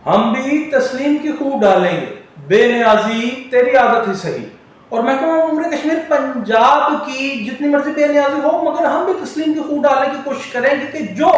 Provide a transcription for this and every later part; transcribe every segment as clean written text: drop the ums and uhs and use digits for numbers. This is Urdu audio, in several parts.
ہم بھی تسلیم کی خوب ڈالیں گے، بے نیازی تیری عادت ہی صحیح. اور محکمہ امور کشمیر پنجاب کی جتنی مرضی بے نیازی ہو، مگر ہم بھی تسلیم کی خوب ڈالنے کی کوشش کریں گے کہ جو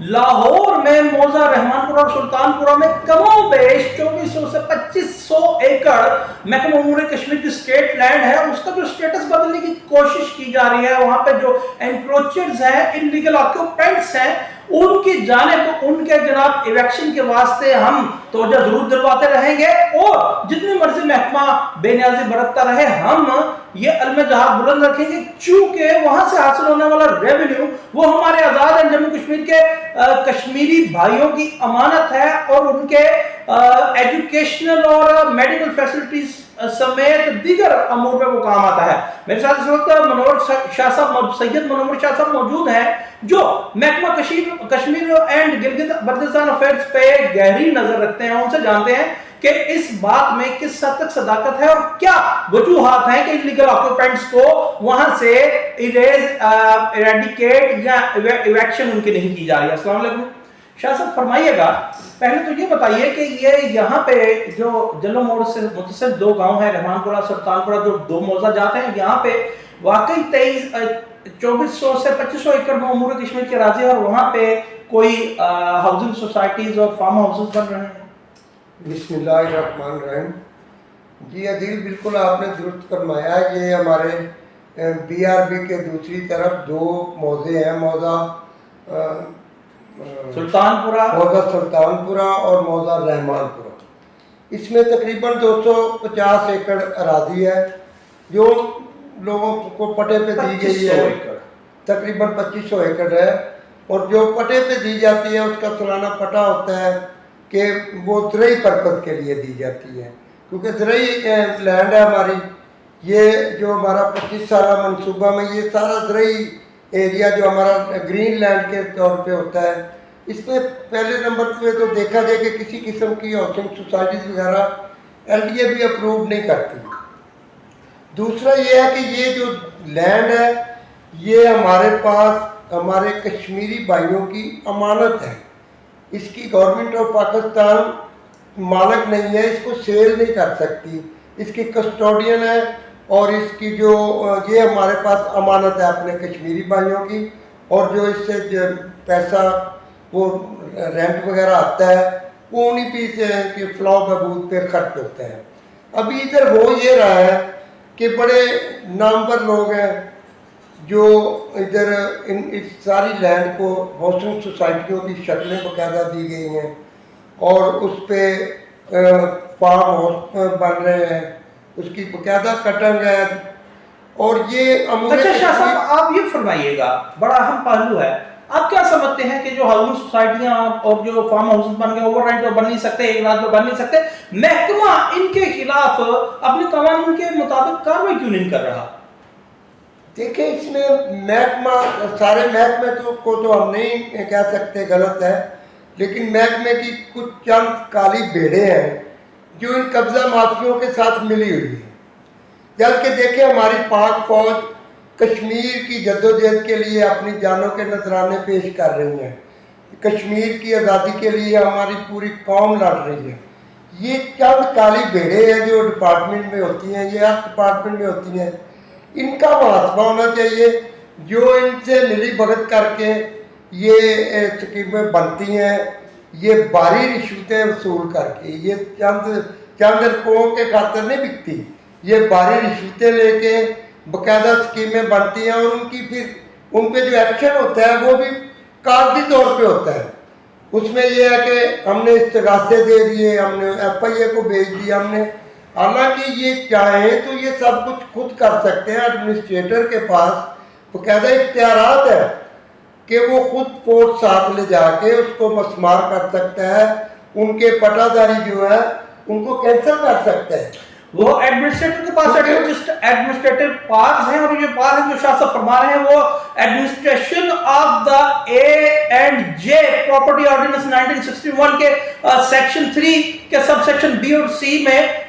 لاہور میں موضع رحمان پورہ اور سلطان پورہ میں کم و بیش 2400 سے 2500 ایکڑ محکمہ امور کشمیر کی اسٹیٹ لینڈ ہے، اس کا جو اسٹیٹس بدلنے کی کوشش کی جا رہی ہے، وہاں پہ جو انکروچرز ہیں، انلیگل آکوپینٹس ہیں، ان کی جانب ان کے جناب ایویکشن کے واسطے ہم توجہ ضرور دلواتے رہیں گے، اور جتنی مرضی محکمہ بے نیازی برتتا رہے ہم یہ علم جہاد بلند رکھیں گے، چونکہ وہاں سے حاصل ہونے والا ریونیو وہ ہمارے آزاد جموں کشمیر کے کشمیری بھائیوں کی امانت ہے، اور ان کے ایجوکیشنل اور میڈیکل فیسلٹیز سمیت دیگر امور میں وہ کام آتا ہے. میرے ساتھ اس وقت منور شاہ صاحب، سید منور شاہ صاحب موجود ہیں، جو محکمہ کشمیر اینڈ گلگت بلتستان افیئرز پہ گہری نظر رکھتے ہیں. ان سے جانتے ہیں کہ اس بات میں کس حد تک صداقت ہے اور کیا وجوہات ہیں کہ انلیگل آکوپینٹس کو وہاں سے ایریڈیکیٹ یا ایویکشن ان کی نہیں کی جا رہی ہے. السلام علیکم شاہ صاحب، فرمائیے گا پہلے تو یہ بتائیے کہ یہ یہاں پہ جو جلو موڑ سے متصل دو گاؤں ہیں، رحمان پورہ سلطان پورہ، جو دو موضع جاتے ہیں، یہاں پہ واقعی 2400 سے 2500 ایکڑ میں امور کشمیر کے راضی ہے، اور وہاں پہ کوئی ہاؤسنگ سوسائٹیز اور فارم ہاؤسز بن رہے ہیں؟ بسم اللہ الرحمن الرحیم. جی عدیل، بالکل آپ نے درست فرمایا. یہ ہمارے بی آر بی کے دوسری طرف دو موضع ہیں، موضع سلطان پورہ اور موضع رحمان پورہ. اس میں تقریباً 250 ایکڑ اراضی ہے جو لوگوں کو پٹے پہ دی گئی ہے. تقریباً 2500 ایکڑ ہے، اور جو پٹے پہ دی جاتی ہے اس کا سالانہ پٹا ہوتا ہے کہ وہ زرعی پرپز کے لیے دی جاتی ہے، کیونکہ زرعی لینڈ ہے ہماری. یہ جو ہمارا 25 سالہ منصوبہ میں یہ سارا زرعی ایریا جو ہمارا گرین لینڈ کے طور پہ ہوتا ہے، اس میں پہلے نمبر پہ تو دیکھا جائے کہ کسی قسم کی ہاؤسنگ سوسائٹیز وغیرہ ایل ڈی اے بھی اپروو نہیں کرتی. دوسرا یہ ہے کہ یہ جو لینڈ ہے یہ ہمارے پاس ہمارے کشمیری بھائیوں کی امانت ہے. اس کی گورنمنٹ آف پاکستان مالک نہیں ہے، اس کو سیل نہیں کر سکتی، اس کی کسٹوڈین ہے، اور اس کی جو یہ ہمارے پاس امانت ہے اپنے کشمیری بھائیوں کی. اور جو اس سے پیسہ وہ رینٹ وغیرہ آتا ہے وہ انہیں پہ کہ فلاح و بہبود پہ خرچ ہوتا ہے. ابھی ادھر ہو یہ رہا ہے کہ بڑے نامور لوگ ہیں جو ادھر اس ساری لینڈ کو ہاؤسنگ سوسائٹیوں کی شکلیں باقاعدہ دی گئی ہیں، اور اس پہ فارم ہاؤس بن رہے ہیں، اس کی باقاعدہ کٹنگ ہے. اور یہ اچھا شاہ صاحب، آپ یہ فرمائیے گا، بڑا اہم پہلو ہے، آپ کیا سمجھتے ہیں کہ جو ہاؤسنگ سوسائٹیاں اور جو فارم ہاؤسز بن گئے، اوور رائٹ تو بن نہیں سکتے، ایک رات میں بن نہیں سکتے، محکمہ ان کے خلاف اپنے قوانین کے مطابق کارروائی کیوں نہیں کر رہا؟ دیکھیں، اس میں محکمہ سارے محکمے کو تو ہم نہیں کہہ سکتے غلط ہے، لیکن محکمے کی کچھ چند کالی بھیڑیں ہیں جو ان قبضہ مافیوں کے ساتھ ملی ہوئی ہیں. جبکہ دیکھیں، ہماری پاک فوج کشمیر کی جدوجہد کے لیے اپنی جانوں کے نذرانے پیش کر رہی ہیں. کشمیر کی آزادی کے لیے ہماری پوری قوم لڑ رہی ہے. یہ چند کالی بھیڑیں ہیں جو ڈپارٹمنٹ میں ہوتی ہیں، یہ ہر ڈپارٹمنٹ میں ہوتی ہیں. ان کا محاسبہ ہونا چاہیے. جو ان سے ملی بھگت کر کے یہ اسکیمیں بنتی ہیں، یہ بھاری رشوتیں وصول کر کے، یہ چند روپوں کے خاطر نہیں بکتی، یہ بھاری رشوتیں لے کے باقاعدہ اسکیمیں بنتی ہیں، اور ان کی پھر ان پہ جو ایکشن ہوتا ہے وہ بھی کاغذی طور پہ ہوتا ہے. اس میں یہ ہے کہ ہم نے استغاثے دے دیے، ہم نے ایف آئی اے کو بھیج دیا ہم نے. حالانکہ یہ چاہیں تو یہ سب کچھ خود کر سکتے ہیں. ایڈمنسٹریٹر کے پاس باقاعدہ اختیارات ہے کہ وہ خود فورس ساتھ لے جا کے اس کو مسمار کر سکتا ہے، ان کے پٹا داری جو ہے ان کو کینسل کر سکتا ہے. وہ ایڈمنسٹریٹر کے پاس ایڈمنسٹریٹر پارز ہیں، اور یہ پارز جو شاہ صاحب فرما رہے ہیں وہ administration of the a and J property ordinance 1961 کے سیکشن 3 کے سب سیکشن بی اور سی میں